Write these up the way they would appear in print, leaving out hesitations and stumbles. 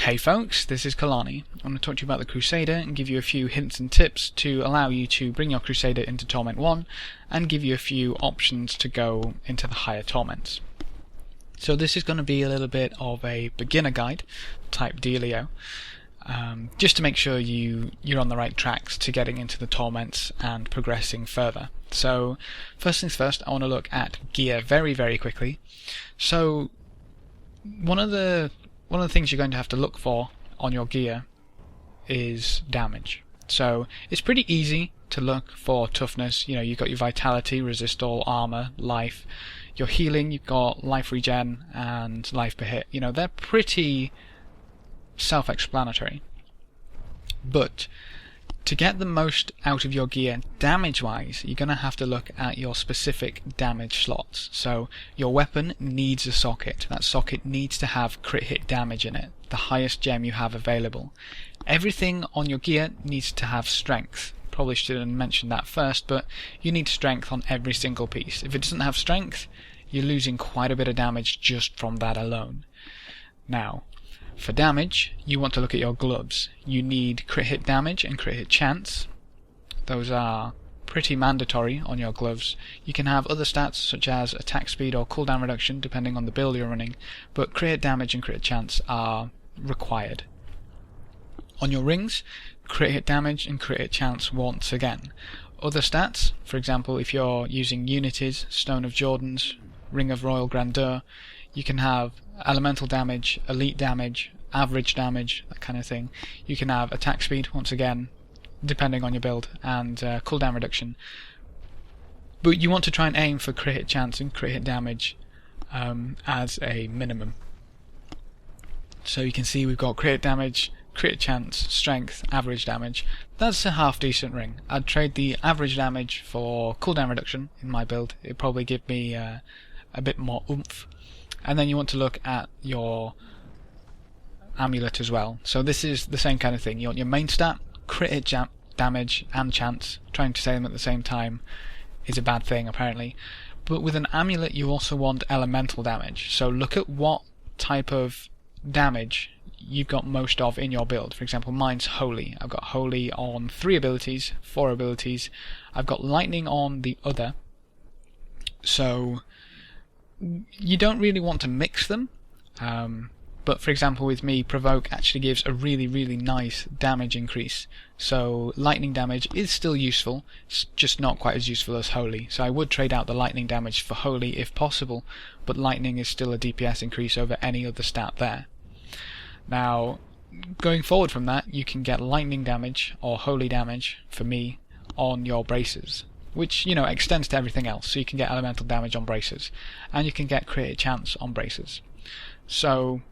Hey folks, this is Kalani. I'm going to talk to you about the Crusader and give you a few hints and tips to allow you to bring your Crusader into Torment 1 and give you a few options to go into the higher Torments. So this is going to be a little bit of a beginner guide type dealio, just to make sure you're on the right tracks to getting into the Torments and progressing further. So first things first, I want to look at gear very, very quickly. So one of the things you're going to have to look for on your gear is damage. So it's pretty easy to look for toughness. You know, you've got your vitality, resist all, armor, life. Your healing, you've got life regen and life per hit. You know, they're pretty self-explanatory. But to get the most out of your gear damage-wise, you're going to have to look at your specific damage slots. So your weapon needs a socket. That socket needs to have crit hit damage in it, the highest gem you have available. Everything on your gear needs to have strength. Probably should have mentioned that first, but you need strength on every single piece. If it doesn't have strength, you're losing quite a bit of damage just from that alone. Now, for damage, you want to look at your gloves. You need crit hit damage and crit hit chance. Those are pretty mandatory on your gloves. You can have other stats such as attack speed or cooldown reduction depending on the build you're running, but crit hit damage and crit hit chance are required. On your rings, crit hit damage and crit hit chance once again. Other stats, for example, if you're using unities, Stone of Jordan's, Ring of Royal Grandeur, you can have elemental damage, elite damage, average damage, that kind of thing. You can have attack speed, once again, depending on your build, and cooldown reduction. But you want to try and aim for crit hit chance and crit hit damage as a minimum. So you can see we've got crit hit damage, crit hit chance, strength, average damage. That's a half decent ring. I'd trade the average damage for cooldown reduction in my build. It'd probably give me a bit more oomph. And then you want to look at your amulet as well. So this is the same kind of thing. You want your main stat, crit hit damage and chance. Trying to say them at the same time is a bad thing apparently. But with an amulet you also want elemental damage. So look at what type of damage you've got most of in your build. For example, mine's Holy. I've got Holy on 3 abilities, 4 abilities. I've got Lightning on the other. So you don't really want to mix them, but for example with me, Provoke actually gives a really, really nice damage increase. So lightning damage is still useful, it's just not quite as useful as Holy. So I would trade out the lightning damage for Holy if possible, but lightning is still a DPS increase over any other stat there. Now, going forward from that, you can get lightning damage or holy damage, for me, on your braces, which, you know, extends to everything else. So you can get elemental damage on braces, and you can get crit hit chance on braces. So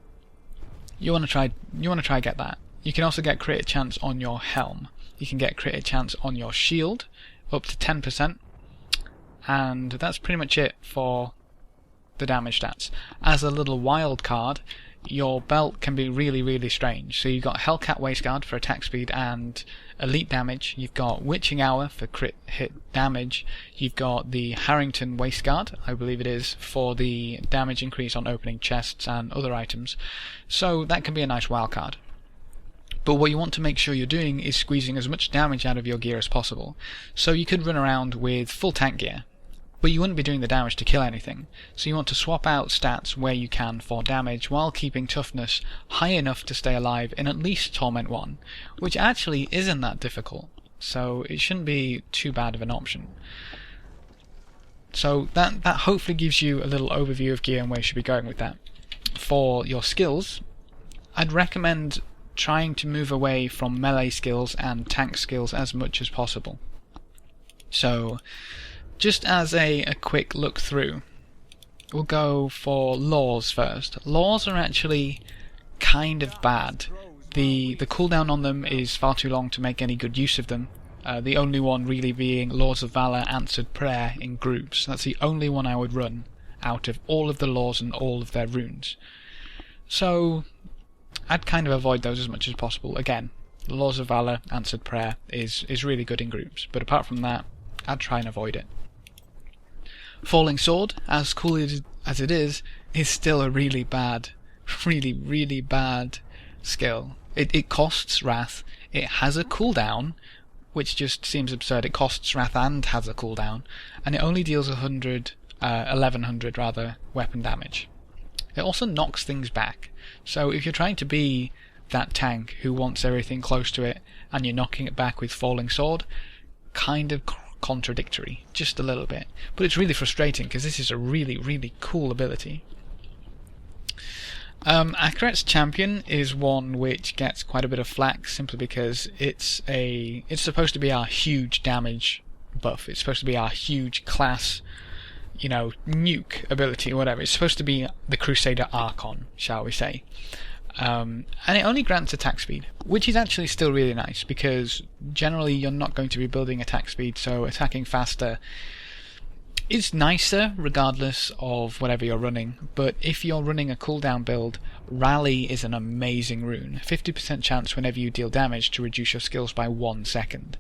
you want to try get that. You can also get crit hit chance on your helm. You can get crit hit chance on your shield, up to 10%, and that's pretty much it for the damage stats. As a little wild card, your belt can be really, really strange. So you've got Hellcat Waistguard for attack speed and elite damage. You've got Witching Hour for crit hit damage. You've got the Harrington Waistguard, I believe it is, for the damage increase on opening chests and other items. So that can be a nice wild card. But what you want to make sure you're doing is squeezing as much damage out of your gear as possible. So you could run around with full tank gear, but you wouldn't be doing the damage to kill anything. So you want to swap out stats where you can for damage while keeping toughness high enough to stay alive in at least Torment 1, which actually isn't that difficult, so it shouldn't be too bad of an option. So that hopefully gives you a little overview of gear and where you should be going with that. For your skills, I'd recommend trying to move away from melee skills and tank skills as much as possible. So just as a quick look through, we'll go for laws first. Laws are actually kind of bad. The cooldown on them is far too long to make any good use of them. The only one really being Laws of Valor Answered Prayer in groups. That's the only one I would run out of all of the laws and all of their runes. So I'd kind of avoid those as much as possible. Again, Laws of Valor Answered Prayer is really good in groups, but apart from that, I'd try and avoid it. Falling Sword, as cool as it is still a really bad skill. It costs Wrath, it has a cooldown, which just seems absurd. It costs Wrath and has a cooldown, and it only deals 1100 rather, weapon damage. It also knocks things back, so if you're trying to be that tank who wants everything close to it and you're knocking it back with Falling Sword, kind of contradictory, just a little bit. But it's really frustrating because this is a really, really cool ability. Akarat's Champion is one which gets quite a bit of flack simply because it's supposed to be our huge damage buff. It's supposed to be our huge class, nuke ability or whatever. It's supposed to be the Crusader Archon, shall we say. And it only grants attack speed, which is actually still really nice because generally you're not going to be building attack speed, so attacking faster is nicer regardless of whatever you're running. But if you're running a cooldown build, Rally is an amazing rune. 50% chance whenever you deal damage to reduce your skills by 1 second.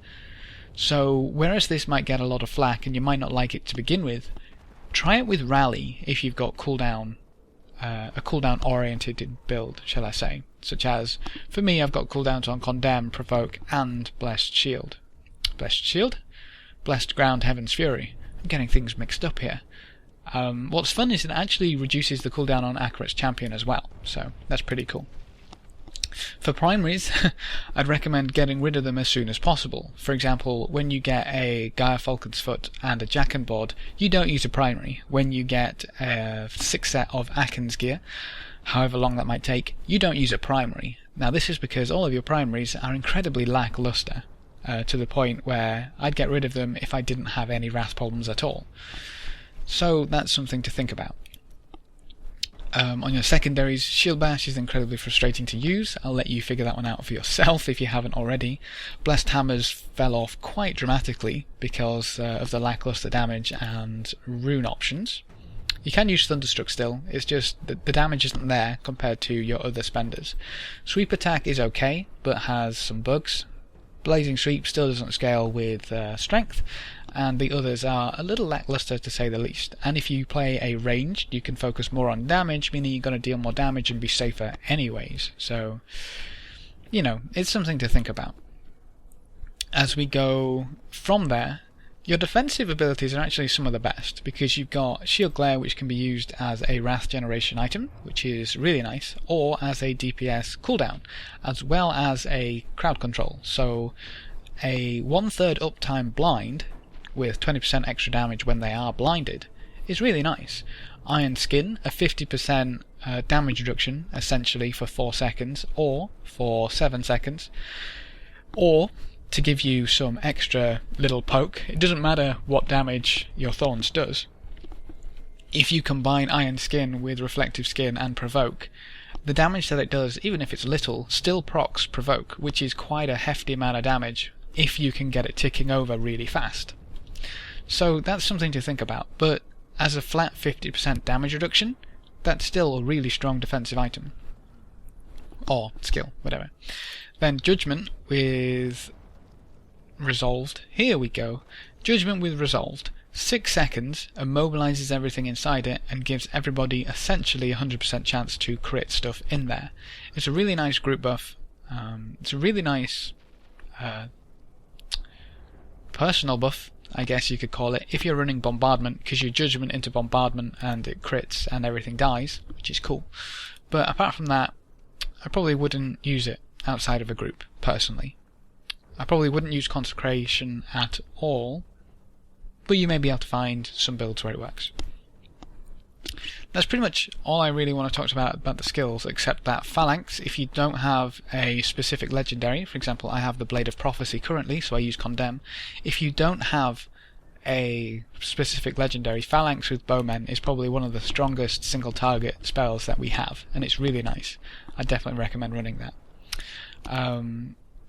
So whereas this might get a lot of flack and you might not like it to begin with, try it with Rally if you've got cooldown, a cooldown oriented build, shall I say. Such as, for me, I've got cooldowns on Condemn, Provoke and Blessed Shield. Blessed Shield? Blessed Ground, Heaven's Fury. I'm getting things mixed up here. What's fun is it actually reduces the cooldown on Akarat's Champion as well, so that's pretty cool. For primaries, I'd recommend getting rid of them as soon as possible. For example, when you get a Gaia Falcon's Foot and a Jackan board, you don't use a primary. When you get a 6 set of Aken's gear, however long that might take, you don't use a primary. Now this is because all of your primaries are incredibly lackluster, to the point where I'd get rid of them if I didn't have any Wrath problems at all. So that's something to think about. On your secondaries, Shield Bash is incredibly frustrating to use. I'll let you figure that one out for yourself if you haven't already. Blessed Hammers fell off quite dramatically because of the lackluster damage and rune options. You can use Thunderstruck still, it's just that the damage isn't there compared to your other spenders. Sweep Attack is okay, but has some bugs. Blazing Sweep still doesn't scale with Strength, and the others are a little lackluster to say the least. And if you play a ranged, you can focus more on damage, meaning you're going to deal more damage and be safer anyways. So, it's something to think about. As we go from there, your defensive abilities are actually some of the best, because you've got Shield Glare, which can be used as a Wrath generation item, which is really nice, or as a DPS cooldown, as well as a crowd control. So a 1/3 uptime blind with 20% extra damage when they are blinded is really nice. Iron Skin, a 50% damage reduction essentially for 4 seconds or for 7 seconds, or to give you some extra little poke. It doesn't matter what damage your Thorns does. If you combine Iron Skin with Reflective Skin and Provoke, the damage that it does, even if it's little, still procs Provoke, which is quite a hefty amount of damage if you can get it ticking over really fast. So that's something to think about, but as a flat 50% damage reduction, that's still a really strong defensive item. Or skill, whatever. Then Judgment with Resolved. Here we go. Judgment with Resolved. 6 seconds, immobilizes everything inside it and gives everybody essentially 100% chance to crit stuff in there. It's a really nice group buff. It's a really nice personal buff, I guess you could call it, if you're running Bombardment, because you Judgment into Bombardment and it crits and everything dies, which is cool. But apart from that, I probably wouldn't use it outside of a group, personally. I probably wouldn't use Consecration at all, but you may be able to find some builds where it works. That's pretty much all I really want to talk about the skills, except that Phalanx, if you don't have a specific legendary, for example I have the Blade of Prophecy currently, so I use Condemn. If you don't have a specific legendary, Phalanx with Bowmen is probably one of the strongest single target spells that we have, and it's really nice. I definitely recommend running that.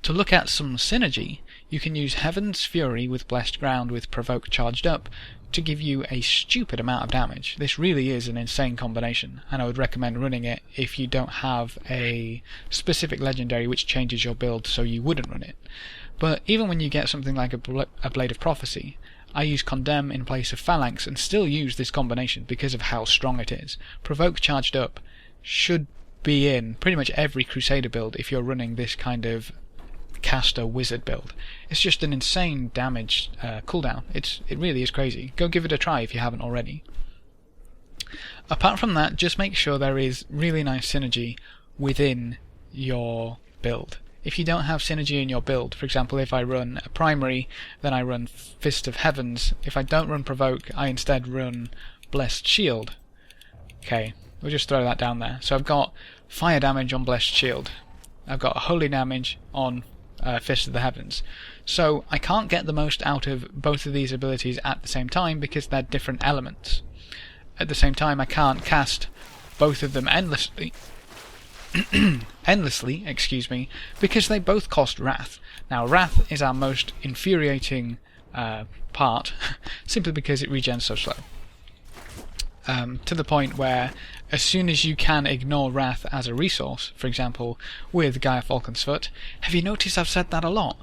To look at some synergy, you can use Heaven's Fury with Blessed Ground with Provoke charged up to give you a stupid amount of damage. This really is an insane combination, and I would recommend running it if you don't have a specific legendary which changes your build so you wouldn't run it. But even when you get something like a Blade of Prophecy, I use Condemn in place of Phalanx and still use this combination because of how strong it is. Provoke charged up should be in pretty much every Crusader build if you're running this kind of caster wizard build. It's just an insane damage cooldown. It really is crazy. Go give it a try if you haven't already. Apart from that, just make sure there is really nice synergy within your build. If you don't have synergy in your build, for example, if I run a primary, then I run Fist of Heavens. If I don't run Provoke, I instead run Blessed Shield. Okay, we'll just throw that down there. So I've got fire damage on Blessed Shield. I've got holy damage on Fist of the Heavens. So I can't get the most out of both of these abilities at the same time because they're different elements. At the same time, I can't cast both of them endlessly, because they both cost Wrath. Now, Wrath is our most infuriating part, simply because it regens so slow. To the point where, as soon as you can ignore Wrath as a resource, for example, with Gaia Falcon's Foot, have you noticed I've said that a lot?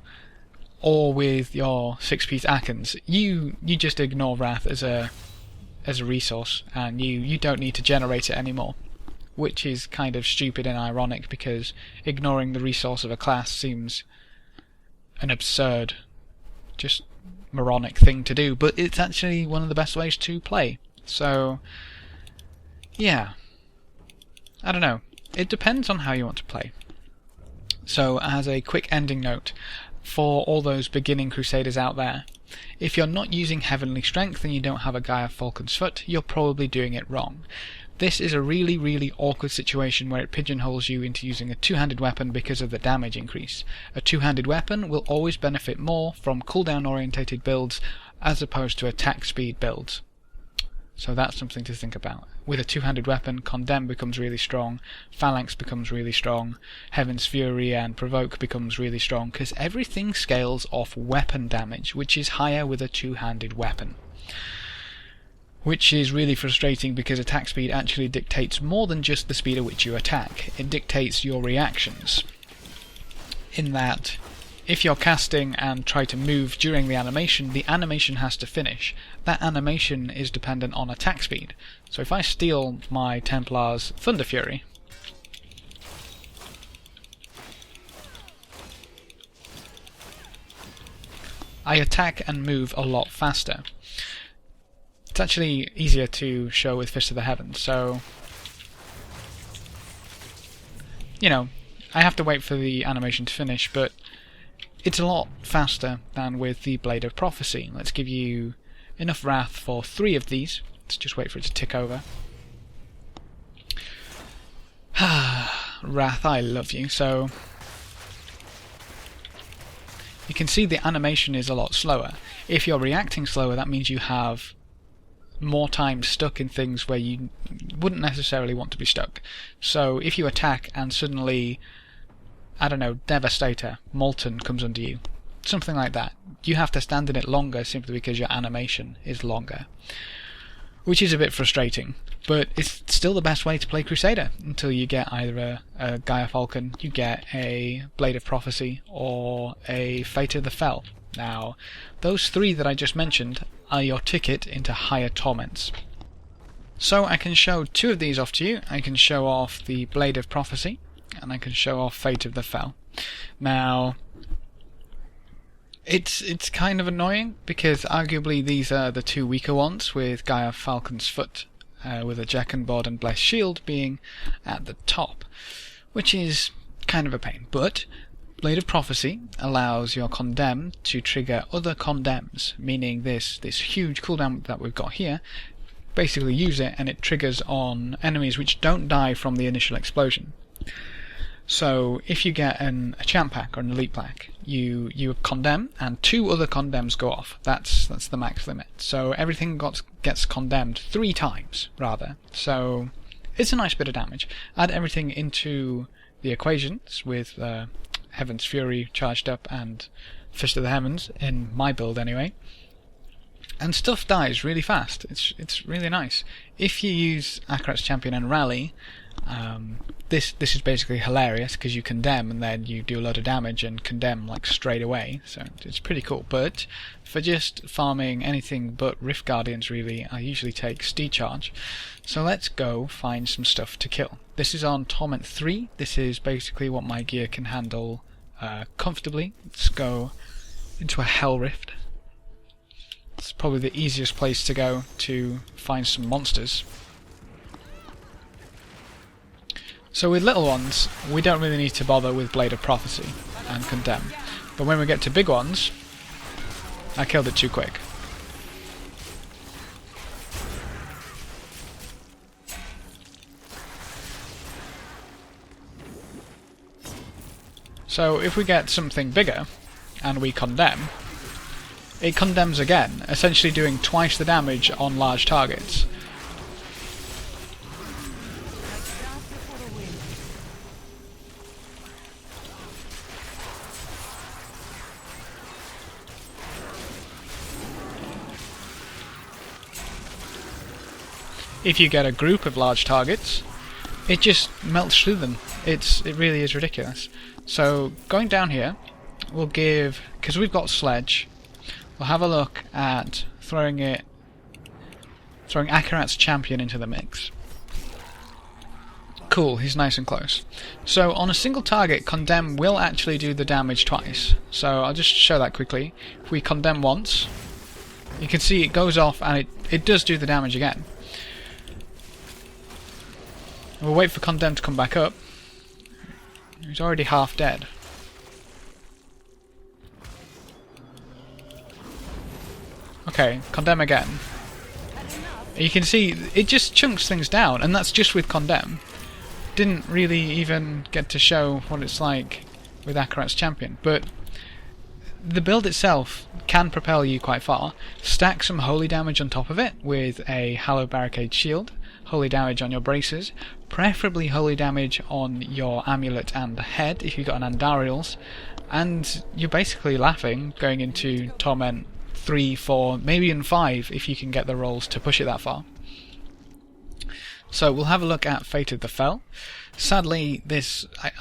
Or with your 6-piece Akans, you just ignore Wrath as a resource, and you don't need to generate it anymore. Which is kind of stupid and ironic, because ignoring the resource of a class seems an absurd, just moronic thing to do, but it's actually one of the best ways to play. So, yeah. I don't know. It depends on how you want to play. So, as a quick ending note, for all those beginning Crusaders out there, if you're not using Heavenly Strength and you don't have a Gaia Falcon's Foot, you're probably doing it wrong. This is a really, really awkward situation where it pigeonholes you into using a two-handed weapon because of the damage increase. A two-handed weapon will always benefit more from cooldown-orientated builds as opposed to attack speed builds. So that's something to think about. With a two-handed weapon, Condemn becomes really strong, Phalanx becomes really strong, Heaven's Fury and Provoke becomes really strong, because everything scales off weapon damage, which is higher with a two-handed weapon. Which is really frustrating because attack speed actually dictates more than just the speed at which you attack. It dictates your reactions. In that, if you're casting and try to move during the animation has to finish. That animation is dependent on attack speed. So if I steal my Templar's Thunder Fury, I attack and move a lot faster. It's actually easier to show with Fist of the Heavens, so you know, I have to wait for the animation to finish, but it's a lot faster than with the Blade of Prophecy. Let's give you enough Wrath for 3 of these. Let's just wait for it to tick over. Wrath, I love you. So you can see the animation is a lot slower. If you're reacting slower, that means you have more time stuck in things where you wouldn't necessarily want to be stuck. So if you attack and suddenly, I don't know, Devastator, Molten comes under you, something like that, you have to stand in it longer simply because your animation is longer. Which is a bit frustrating, but it's still the best way to play Crusader until you get either a Gaia Falcon, you get a Blade of Prophecy, or a Fate of the Fell. Now, those 3 that I just mentioned are your ticket into higher torments. So I can show 2 of these off to you. I can show off the Blade of Prophecy, and I can show off Fate of the Fell. Now, it's kind of annoying, because arguably these are the 2 weaker ones, with Gaia Falcon's Foot, with a Jackenboard and Blessed Shield being at the top, which is kind of a pain. But Blade of Prophecy allows your Condemn to trigger other Condemns, meaning this huge cooldown that we've got here, basically use it and it triggers on enemies which don't die from the initial explosion. So if you get a champ pack or an elite pack, you condemn and 2 other condemns go off. That's the max limit. So everything gets condemned 3 times rather. So it's a nice bit of damage. Add everything into the equations with Heaven's Fury charged up and Fist of the Heavens, in my build anyway, and stuff dies really fast. It's really nice. If you use Akarat's Champion and Rally, This is basically hilarious because you condemn and then you do a lot of damage and condemn like straight away, so it's pretty cool. But for just farming anything but Rift Guardians really, I usually take Steed Charge. So let's go find some stuff to kill. This is on Torment 3, this is basically what my gear can handle comfortably. Let's go into a Hell Rift. It's probably the easiest place to go to find some monsters. So with little ones, we don't really need to bother with Blade of Prophecy and Condemn. But when we get to big ones, I killed it too quick. So if we get something bigger, and we Condemn, it condemns again, essentially doing twice the damage on large targets. If you get a group of large targets, it just melts through them. It really is ridiculous. So going down here, we'll give, because we've got Sledge, we'll have a look at throwing Akarat's Champion into the mix. Cool, he's nice and close. So on a single target, Condemn will actually do the damage twice. So I'll just show that quickly. If we Condemn once, you can see it goes off and it does do the damage again. We'll wait for Condemn to come back up. He's already half dead. Okay, Condemn again. You can see it just chunks things down, and that's just with Condemn. Didn't really even get to show what it's like with Akarat's Champion, but the build itself can propel you quite far. Stack some holy damage on top of it with a Hallowed Barricade Shield, holy damage on your braces, preferably holy damage on your amulet and head if you've got an Andariel's, and you're basically laughing going into Torment 3, 4, maybe even 5 if you can get the rolls to push it that far. So we'll have a look at Fate of the Fell. Sadly,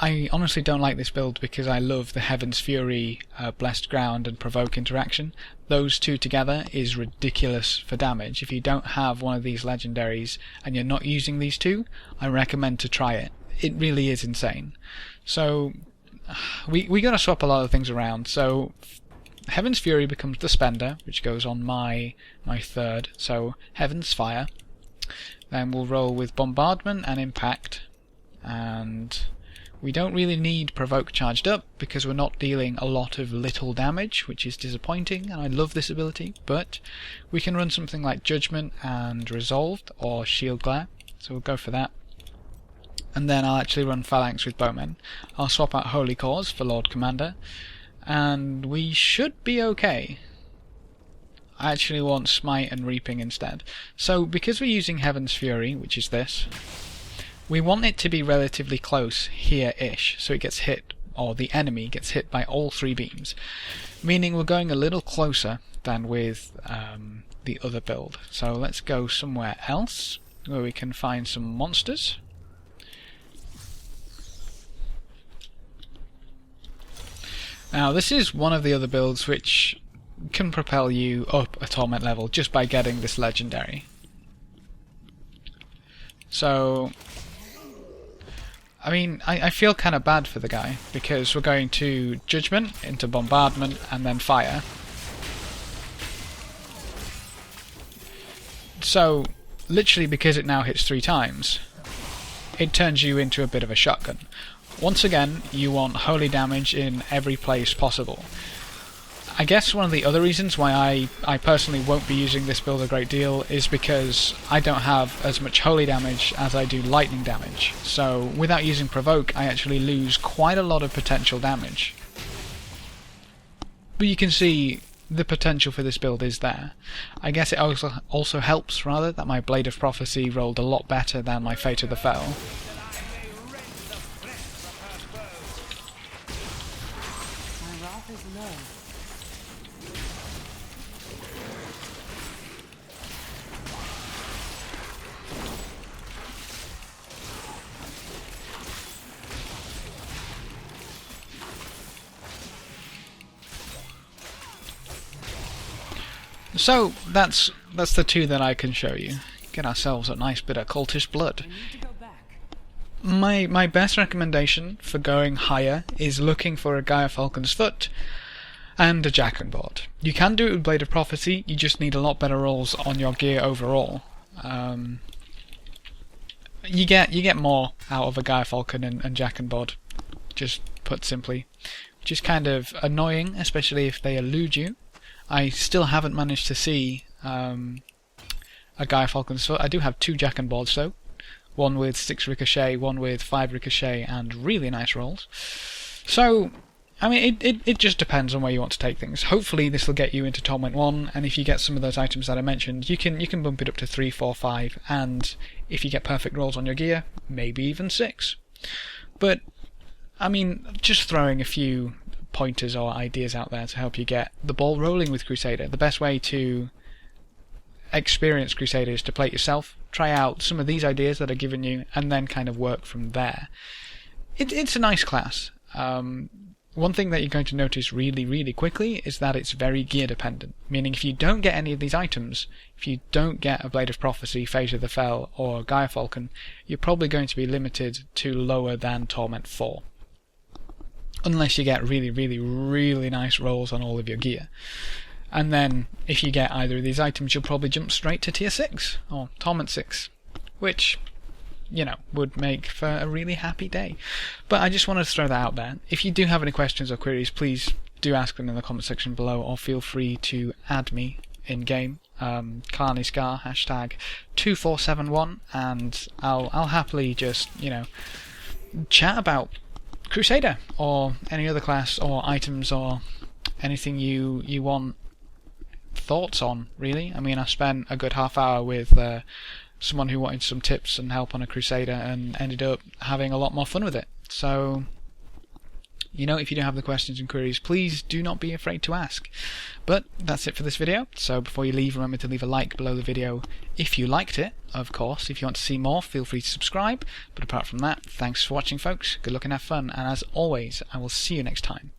I honestly don't like this build because I love the Heaven's Fury, Blessed Ground and Provoke interaction. Those two together is ridiculous for damage. If you don't have one of these legendaries and you're not using these two, I recommend to try it. It really is insane. So we gotta swap a lot of things around. So Heaven's Fury becomes the Spender, which goes on my third. So Heaven's Fire. Then we'll roll with Bombardment and Impact. And we don't really need Provoke charged up because we're not dealing a lot of little damage, which is disappointing, and I love this ability, but we can run something like Judgment and Resolved or Shield Glare, so we'll go for that. And then I'll actually run Phalanx with Bowmen. I'll swap out Holy Cause for Lord Commander, and we should be okay. I actually want Smite and Reaping instead. So because we're using Heaven's Fury, which is this, we want it to be relatively close here-ish, so it gets hit, or the enemy gets hit by all 3 beams, meaning we're going a little closer than with the other build. So let's go somewhere else, where we can find some monsters. Now this is one of the other builds which can propel you up a Torment level just by getting this legendary. So I mean, I feel kind of bad for the guy, because we're going to Judgment, into Bombardment, and then Fire. So, literally because it now hits 3 times, it turns you into a bit of a shotgun. Once again, you want holy damage in every place possible. I guess one of the other reasons why I personally won't be using this build a great deal is because I don't have as much holy damage as I do lightning damage. So without using Provoke, I actually lose quite a lot of potential damage. But you can see the potential for this build is there. I guess it also helps, rather, that my Blade of Prophecy rolled a lot better than my Fate of the Fell. So that's the two that I can show you. Get ourselves a nice bit of cultist blood. My best recommendation for going higher is looking for a Gaia Falcon's Foot and a Jackenboard. You can do it with Blade of Prophecy, you just need a lot better rolls on your gear overall. You get more out of a Gaia Falcon and Jackenboard, just put simply, which is kind of annoying, especially if they elude you. I still haven't managed to see a Gaia Falcon's Foot. I do have two Jackenboards though, one with 6 ricochet, one with 5 ricochet, and really nice rolls. So, I mean, it just depends on where you want to take things. Hopefully this will get you into Torment 1, and if you get some of those items that I mentioned, you can bump it up to 3, 4, 5, and if you get perfect rolls on your gear, maybe even 6. But, I mean, just throwing a few pointers or ideas out there to help you get the ball rolling with Crusader. The best way to experience Crusader is to play it yourself, try out some of these ideas that are given you, and then kind of work from there. It's a nice class. One thing that you're going to notice really quickly is that it's very gear dependent, meaning if you don't get any of these items, if you don't get a Blade of Prophecy, Phase of the Fell, or Gaia Falcon, you're probably going to be limited to lower than Torment 4. Unless you get really nice rolls on all of your gear. And then, if you get either of these items, you'll probably jump straight to Tier 6, or Torment 6, which, you know, would make for a really happy day. But I just wanted to throw that out there. If you do have any questions or queries, please do ask them in the comment section below, or feel free to add me in game, Carniscar, hashtag 2471, and I'll happily just, you know, chat about Crusader, or any other class, or items, or anything you want thoughts on, really. I mean, I spent a good half hour with someone who wanted some tips and help on a Crusader and ended up having a lot more fun with it. So, you know, if you do have the questions and queries, please do not be afraid to ask. But that's it for this video. So before you leave, remember to leave a like below the video if you liked it, of course. If you want to see more, feel free to subscribe. But apart from that, thanks for watching, folks. Good luck and have fun. And as always, I will see you next time.